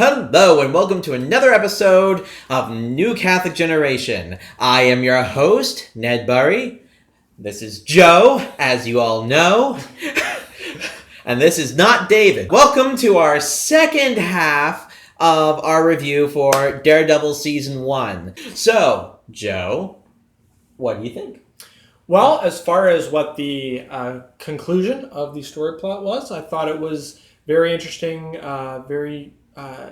Hello and welcome to another episode of New Catholic Generation. I am your host, Ned Burry. This is Joe, as you all know. And this is not David. Welcome to our second half of our review for Daredevil Season 1. So, Joe, what do you think? Well, as far as what the conclusion of the story plot was, I thought it was very interesting,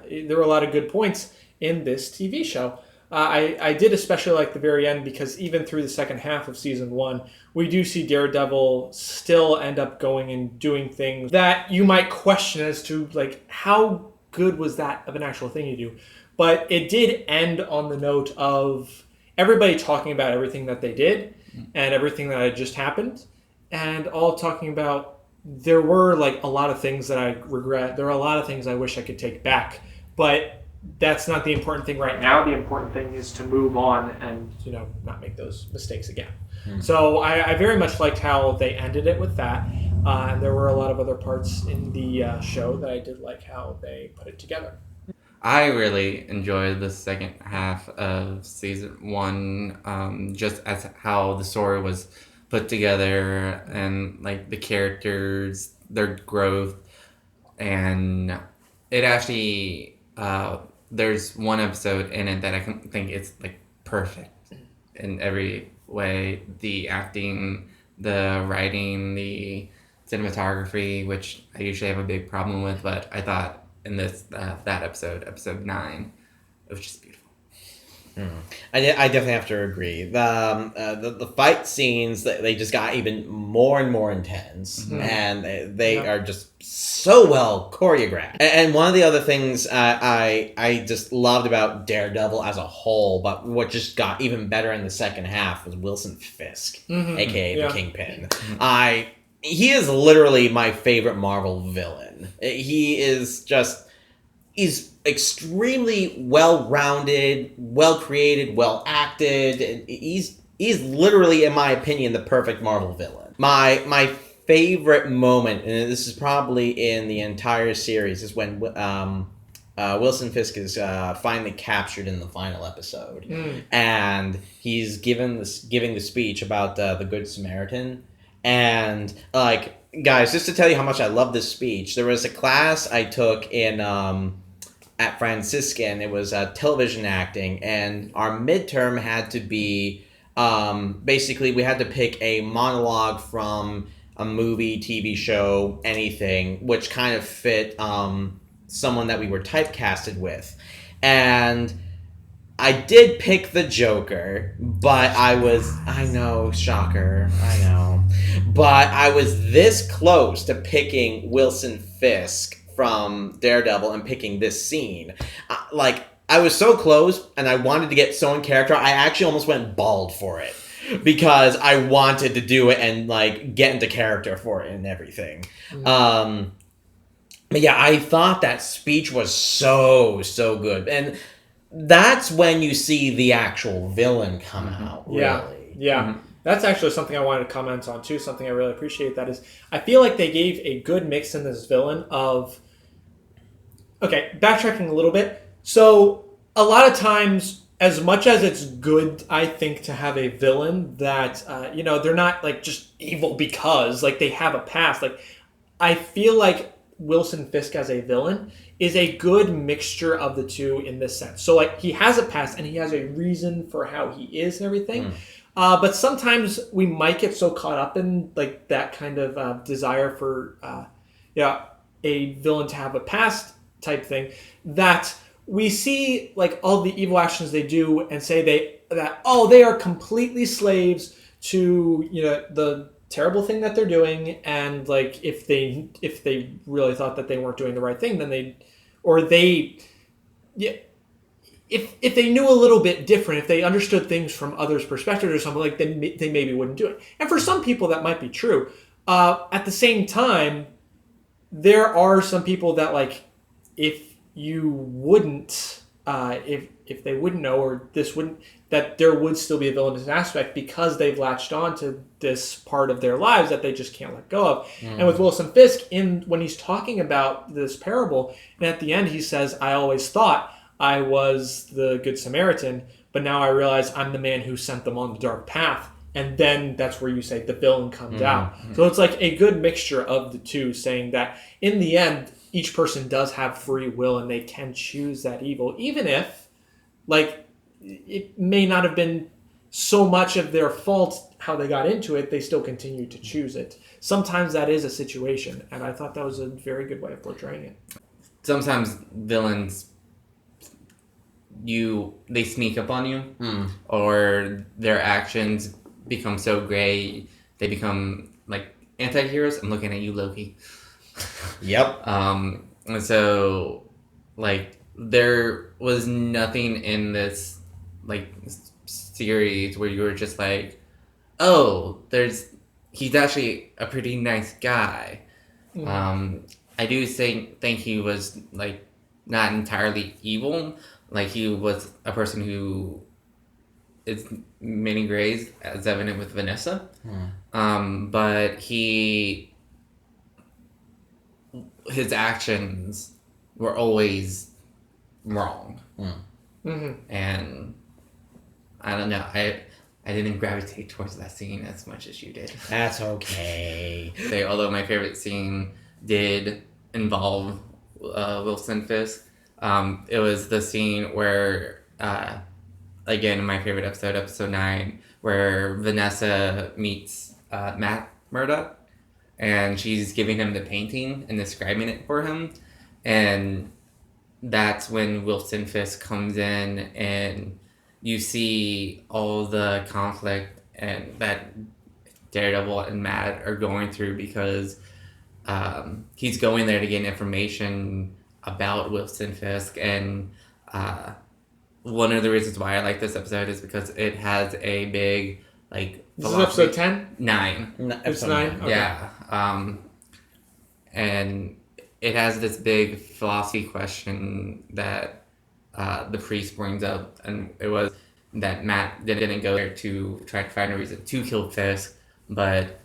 there were a lot of good points in this TV show. I did especially like the very end because even through the second half of season 1, we do see Daredevil still end up going and doing things that you might question as to like how good was that of an actual thing you do. But it did end on the note of everybody talking about everything that they did and everything that had just happened, and all talking about there were like a lot of things that I regret. There are a lot of things I wish I could take back, but that's not the important thing right now. The important thing is to move on and, not make those mistakes again. Mm-hmm. So I very much liked how they ended it with that. And there were a lot of other parts in the show that I did like how they put it together. I really enjoyed the second half of season 1, just as how the story was put together and like the characters, their growth, and it actually there's one episode in it that I think it's like perfect in every way. The acting, the writing, the cinematography, which I usually have a big problem with, but I thought in this that episode 9, it was just beautiful. I definitely have to agree. The fight scenes, they just got even more and more intense, mm-hmm. and they are just so well choreographed. And one of the other things I just loved about Daredevil as a whole, but what just got even better in the second half was Wilson Fisk, mm-hmm. aka the Kingpin. Mm-hmm. He is literally my favorite Marvel villain. He's extremely well-rounded, well-created, well-acted. He's literally, in my opinion, the perfect Marvel villain. My favorite moment, and this is probably in the entire series, is when Wilson Fisk is finally captured in the final episode, and he's giving the speech about the Good Samaritan, and guys, just to tell you how much I love this speech, there was a class I took in at Franciscan. It was television acting, and our midterm had to be basically we had to pick a monologue from a movie, TV show, anything, which kind of fit someone that we were typecasted with. And I did pick the Joker, but I know, shocker, I know. But I was this close to picking Wilson Fisk from Daredevil and picking this scene. I was so close, and I wanted to get so in character, I actually almost went bald for it. Because I wanted to do it and, get into character for it and everything. Mm-hmm. But yeah, I thought that speech was so good. And that's when you see the actual villain come out, really. Yeah. Mm-hmm. That's actually something I wanted to comment on, too. Something I really appreciate. That is, I feel like they gave a good mix in this villain of... Okay, backtracking a little bit. So, a lot of times, as much as it's good, I think, to have a villain that, they're not, just evil because, they have a past. I feel like Wilson Fisk as a villain is a good mixture of the two in this sense. So, he has a past and he has a reason for how he is and everything. But sometimes we might get so caught up in, that kind of desire for, a villain to have a past type thing that we see all the evil actions they do and say they are completely slaves to the terrible thing that they're doing, and if they really thought that they weren't doing the right thing, then if they knew a little bit different, if they understood things from others' perspectives or something, they maybe wouldn't do it. And for some people that might be true. At the same time, there are some people that if you wouldn't if they wouldn't know, or that there would still be a villainous aspect because they've latched on to this part of their lives that they just can't let go of. And with Wilson Fisk, when he's talking about this parable, and at the end he says, "I always thought I was the Good Samaritan, but now I realize I'm the man who sent them on the dark path." And then that's where you say the villain comes out. So it's like a good mixture of the two, saying that in the end, each person does have free will and they can choose that evil, even if, like, it may not have been so much of their fault how they got into it, they still continue to choose it. Sometimes that is a situation, and I thought that was a very good way of portraying it. Sometimes villains, they sneak up on you, or their actions become so gray, they become like anti-heroes. I'm looking at you, Loki. Yep. And so, like, there was nothing in this, like, series where you were just like, oh, he's actually a pretty nice guy. I do think he was, like, not entirely evil. Like, he was a person who is many grays, as evident with Vanessa. But his actions were always wrong. And I don't know, I didn't gravitate towards that scene as much as you did. That's okay. Although my favorite scene did involve Wilson Fisk. It was the scene where, again, my favorite episode 9, where Vanessa meets Matt Murdock, and she's giving him the painting and describing it for him, and that's when Wilson Fisk comes in, and you see all the conflict and that Daredevil and Matt are going through, because he's going there to get information about Wilson Fisk, and one of the reasons why I like this episode is because it has a big, like, this is episode 10? 9. It's 9? Okay. Yeah. And it has this big philosophy question that the priest brings up, and it was that Matt didn't go there to try to find a reason to kill Fisk, but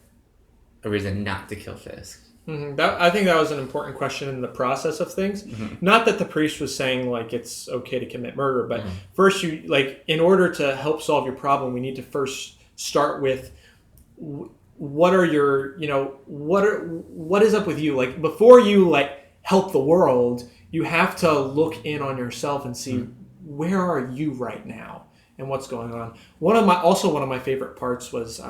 a reason not to kill Fisk. I think that was an important question in the process of things. Not that the priest was saying, like, it's okay to commit murder, but first, you, like, in order to help solve your problem, we need to first start with what are your, what is up with you? Like, before you, like, help the world, you have to look in on yourself and see where are you right now and what's going on. One of my favorite parts was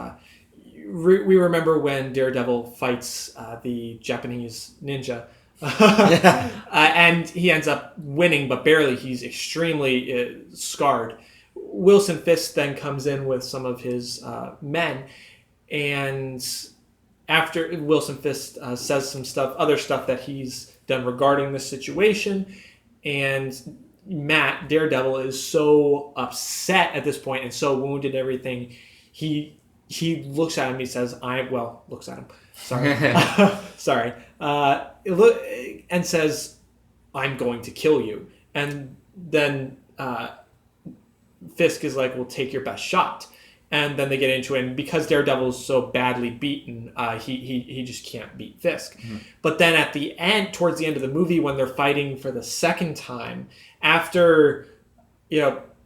we remember when Daredevil fights the Japanese ninja, and he ends up winning, but barely. He's extremely scarred. Wilson Fisk then comes in with some of his men, and after Wilson Fisk says some other stuff that he's done regarding this situation, and Matt, Daredevil, is so upset at this point and so wounded and everything, he looks at him, he says, looks at him, sorry, and says, "I'm going to kill you." And then Fisk is like, "Well, take your best shot." And then they get into it, and because Daredevil's so badly beaten, he just can't beat Fisk. But then at the end, towards the end of the movie, when they're fighting for the second time, after,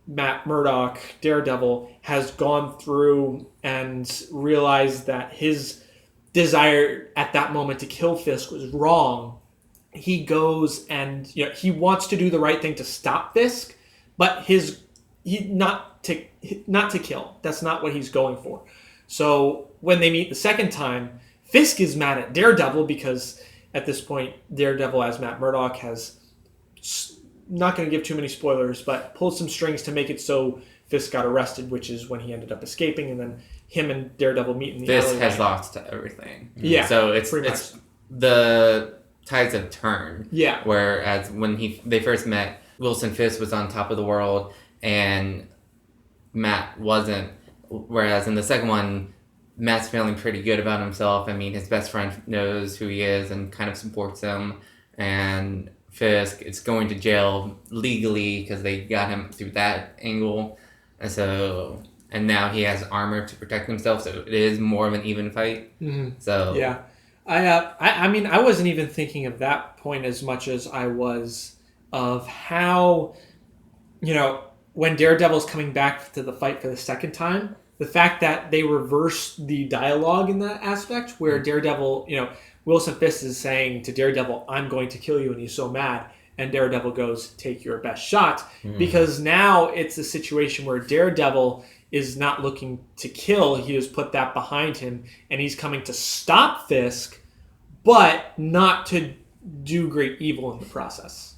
Matt Murdock, Daredevil, has gone through and realized that his desire at that moment to kill Fisk was wrong, he goes and he wants to do the right thing to stop Fisk, but not to kill. That's not what he's going for. So when they meet the second time, Fisk is mad at Daredevil because at this point, Daredevil as Matt Murdock has, not going to give too many spoilers, but pulled some strings to make it so Fisk got arrested, which is when he ended up escaping, and then him and Daredevil meet in the Fisk alleyway. has lost everything. Yeah. So it's the tides have turned. Yeah. Whereas when they first met, Wilson Fisk was on top of the world and Matt wasn't. Whereas in the second one, Matt's feeling pretty good about himself. I mean, his best friend knows who he is and kind of supports him. And Fisk. It's going to jail legally because they got him through that angle, and now he has armor to protect himself. So it is more of an even fight. Mm-hmm. So yeah, I mean, I wasn't even thinking of that point as much as I was of how, when Daredevil's coming back to the fight for the second time, the fact that they reverse the dialogue in that aspect, where Daredevil, Wilson Fisk is saying to Daredevil, "I'm going to kill you," and he's so mad, and Daredevil goes, "Take your best shot," because now it's a situation where Daredevil is not looking to kill; he has put that behind him, and he's coming to stop Fisk, but not to do great evil in the process.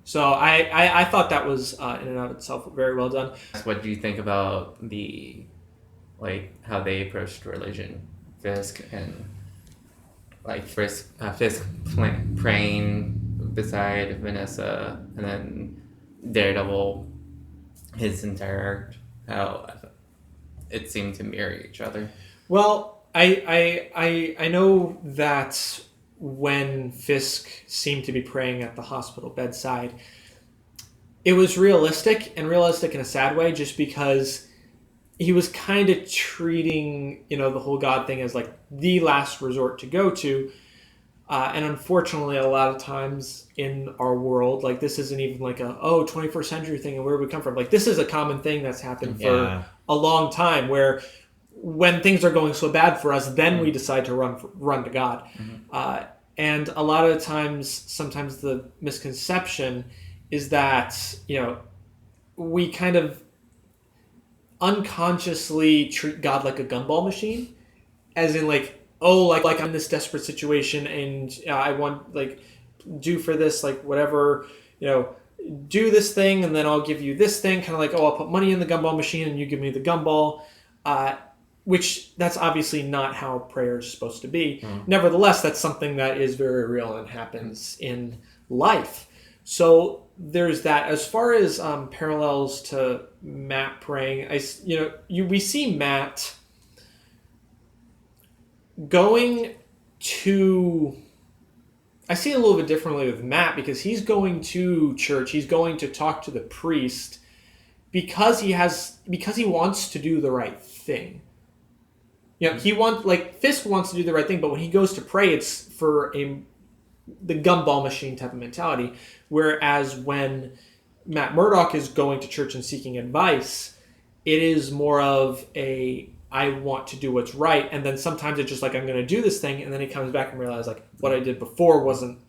So I thought that was in and of itself very well done. what do you think about how they approached religion, Fisk and Fisk praying beside Vanessa, and then Daredevil, his entire arc, how it seemed to mirror each other. Well, I know that when Fisk seemed to be praying at the hospital bedside, it was realistic in a sad way, just because he was kind of treating, the whole God thing as the last resort to go to. And unfortunately, a lot of times in our world, this isn't even a 21st century thing and where we come from. This is a common thing that's happened for a long time, where when things are going so bad for us, then we decide to run to God. And a lot of the times, sometimes the misconception is that, we kind of unconsciously treat God like a gumball machine, as in I'm in this desperate situation and I want do for this whatever, do this thing and then I'll give you this thing, kind of I'll put money in the gumball machine and you give me the gumball, which that's obviously not how prayer is supposed to be. Nevertheless, that's something that is very real and happens in life. So there's that. As far as parallels to Matt praying, we see Matt going to... I see it a little bit differently with Matt, because he's going to church, he's going to talk to the priest because he wants to do the right thing. Fisk wants to do the right thing, but when he goes to pray, it's for the gumball machine type of mentality. Whereas when Matt Murdock is going to church and seeking advice, it is more of I want to do what's right, and then sometimes it's just I'm going to do this thing, and then he comes back and realizes what I did before wasn't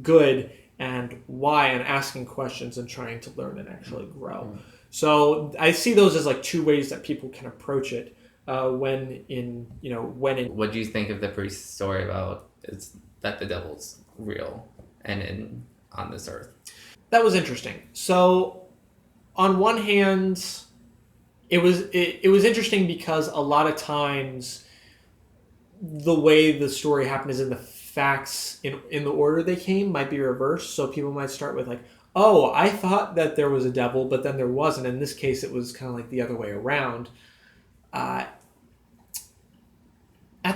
good, and why, and asking questions and trying to learn and actually grow. So I see those as like two ways that people can approach it when in. What do you think of the priest's story about is that the devil's real and on this earth? That was interesting. So on one hand, it was interesting because a lot of times the way the story happened is in the facts in the order they came might be reversed. So people might start with oh, I thought that there was a devil, but then there wasn't. In this case, it was kind of like the other way around. At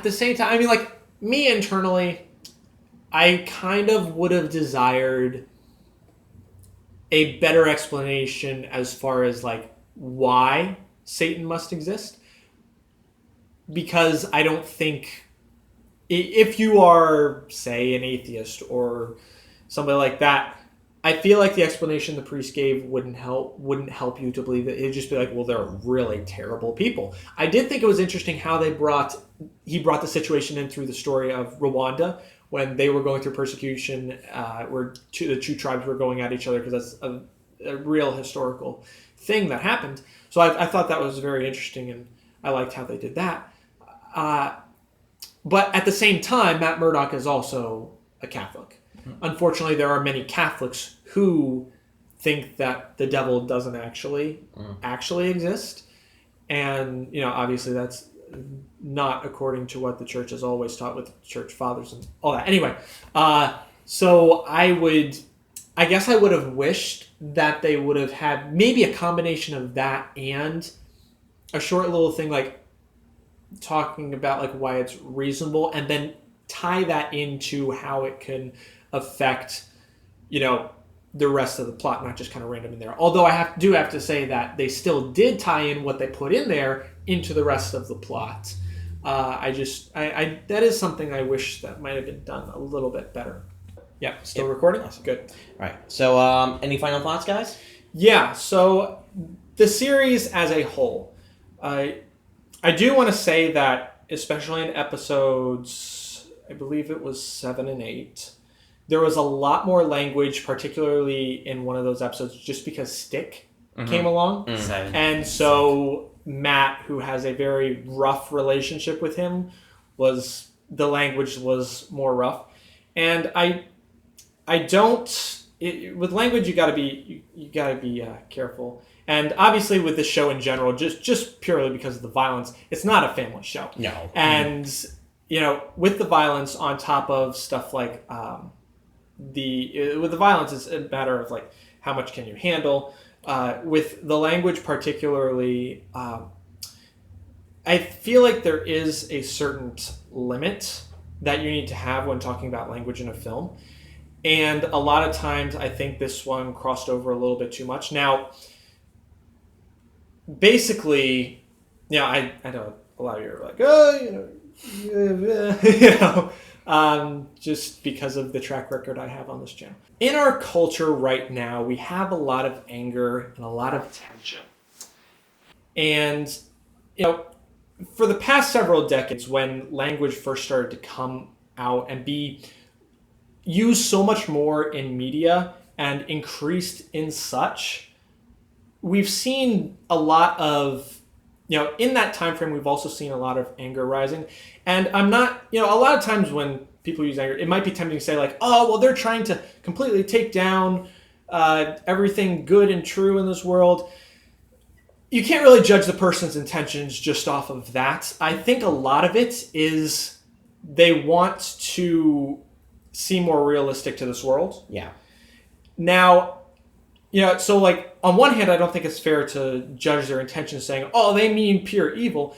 the same time, I mean, me internally, I kind of would have desired a better explanation as far as why Satan must exist. Because I don't think, if you are, say, an atheist or somebody like that, I feel like the explanation the priest gave wouldn't help you to believe it. It'd just be well, they're really terrible people. I did think it was interesting how he brought the situation in through the story of Rwanda when they were going through persecution, where the two tribes were going at each other, because that's a real historical thing that happened. So I thought that was very interesting, and I liked how they did that. But at the same time, Matt Murdock is also a Catholic. Unfortunately, there are many Catholics who think that the devil doesn't actually exist. And, obviously that's not according to what the church has always taught with the church fathers and all that. Anyway, so I guess I would have wished that they would have had maybe a combination of that and a short little thing talking about why it's reasonable, and then tie that into how it can affect the rest of the plot, not just kind of random in there. Although I do have to say that they still did tie in what they put in there into the rest of the plot. I that is something I wish that might have been done a little bit better. Yeah, still recording? Awesome. Good. All right. So, any final thoughts, guys? Yeah, so the series as a whole, I do want to say that, especially in episodes, I believe it was 7 and 8, there was a lot more language, particularly in one of those episodes, just because Stick came along. Mm-hmm. And so Matt, who has a very rough relationship with him, the language was more rough. And with language you gotta be careful. And obviously with the show in general, just purely because of the violence, it's not a family show. No. And with the violence on top of stuff like with the violence, it's a matter of like how much can you handle. With the language particularly, I feel like there is a certain limit that you need to have when talking about language in a film. And a lot of times I think this one crossed over a little bit too much. Now, basically, I know a lot of you are like, just because of the track record I have on this channel. In our culture right now, we have a lot of anger and a lot of tension. And, for the past several decades, when language first started to come out and be used so much more in media and increased in such, we've seen a lot of, in that time frame, we've also seen a lot of anger rising. And I'm not, a lot of times when people use anger, it might be tempting to say like, oh, well, they're trying to completely take down everything good and true in this world. You can't really judge the person's intentions just off of that. I think a lot of it is they want to seem more realistic to this world. Yeah. Now, so like on one hand, I don't think it's fair to judge their intentions saying, oh, they mean pure evil.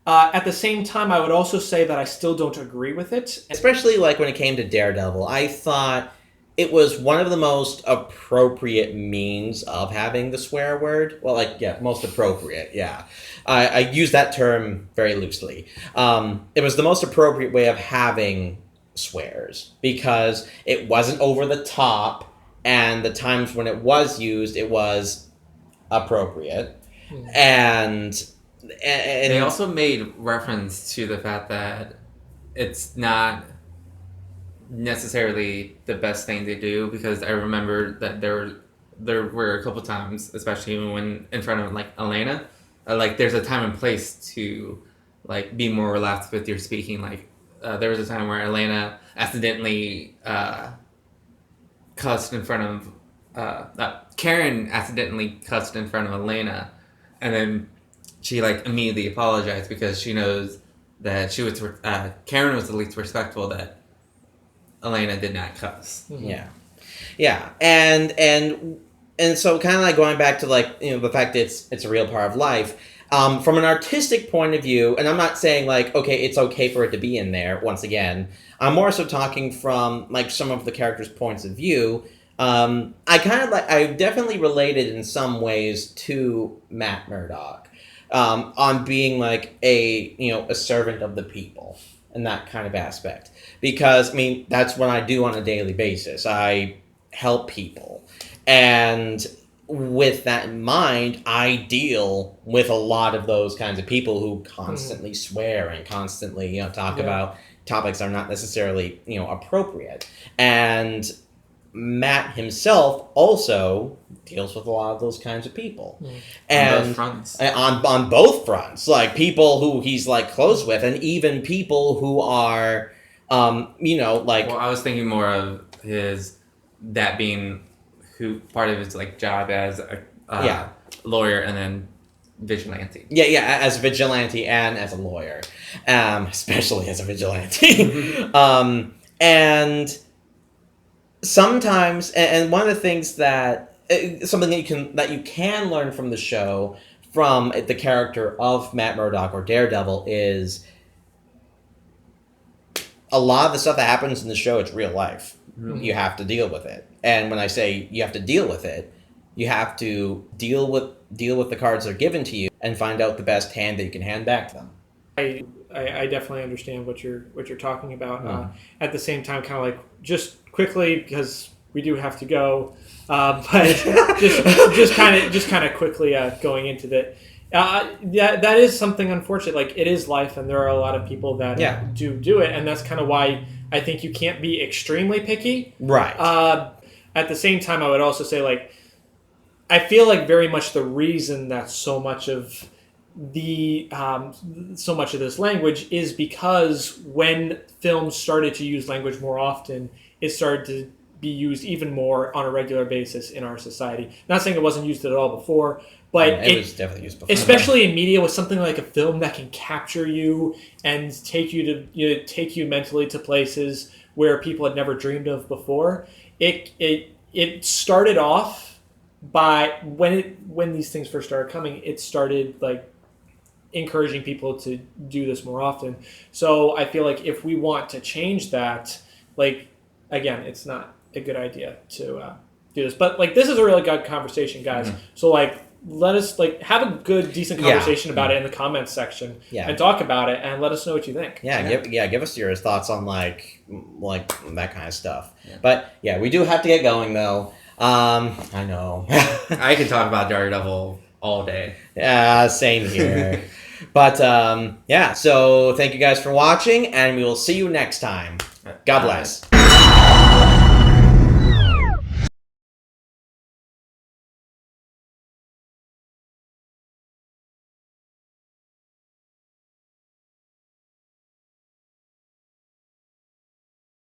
At the same time, I would also say that I still don't agree with it. Especially like when it came to Daredevil, I thought it was one of the most appropriate means of having the swear word. Well, most appropriate, yeah. I use that term very loosely. It was the most appropriate way of having swears because it wasn't over the top, and the times when it was used, it was appropriate. And they also made reference to the fact that it's not necessarily the best thing to do, because I remember that there were a couple times, especially when in front of like Elena, there's a time and place to like be more relaxed with your speaking. Like there was a time where Elena accidentally cussed in front of Karen accidentally cussed in front of Elena, and then she like immediately apologized because she knows that Karen was the least respectful, that Elena did not cuss. Mm-hmm. Yeah, and so kind of like going back to like the fact that it's a real part of life. From an artistic point of view, and I'm not saying like it's okay for it to be in there. Once again, I'm more so talking from like some of the characters' points of view. I definitely related in some ways to Matt Murdock, on being like a servant of the people and that kind of aspect. Because, that's what I do on a daily basis. I help people. And with that in mind, I deal with a lot of those kinds of people who constantly swear and constantly, talk about topics that are not necessarily, appropriate. And Matt himself also deals with a lot of those kinds of people. And on both fronts. On both fronts. Like, people who he's, like, close with, and even people who are, Well, I was thinking more of that being part of his, like, job as a lawyer and then vigilante. Yeah, as a vigilante and as a lawyer. Especially as a vigilante. And sometimes, and one of the things that something that you can learn from the show, from the character of Matt Murdock or Daredevil, is a lot of the stuff that happens in the show, it's real life. You have to deal with it. And when I say you have to deal with it, you have to deal with the cards that are given to you and find out the best hand that you can hand back to them. I definitely understand what you're talking about. At the same time, kind of like just quickly, because we do have to go, but just kind of quickly going into that. That is something unfortunate. Like, it is life, and there are a lot of people that do it, and that's kind of why I think you can't be extremely picky. Right. At the same time, I would also say, like, I feel like very much the reason that so much of this language is because when films started to use language more often, it started to be used even more on a regular basis in our society. Not saying it wasn't used at all before, but it was definitely used before. Especially in media, with something like a film that can capture you and take you mentally to places where people had never dreamed of before. It started off by when these things first started coming. It started like encouraging people to do this more often. So I feel like if we want to change that, like, again, it's not a good idea to do this. But like, this is a really good conversation, guys. Mm-hmm. So like, let us like have a good, decent conversation about it in the comments section, and talk about it, and let us know what you think. Give us your thoughts on like that kind of stuff. Yeah. But yeah, we do have to get going though. I know. I can talk about Daredevil all day. Yeah, same here. But so thank you guys for watching, and we will see you next time. God bless.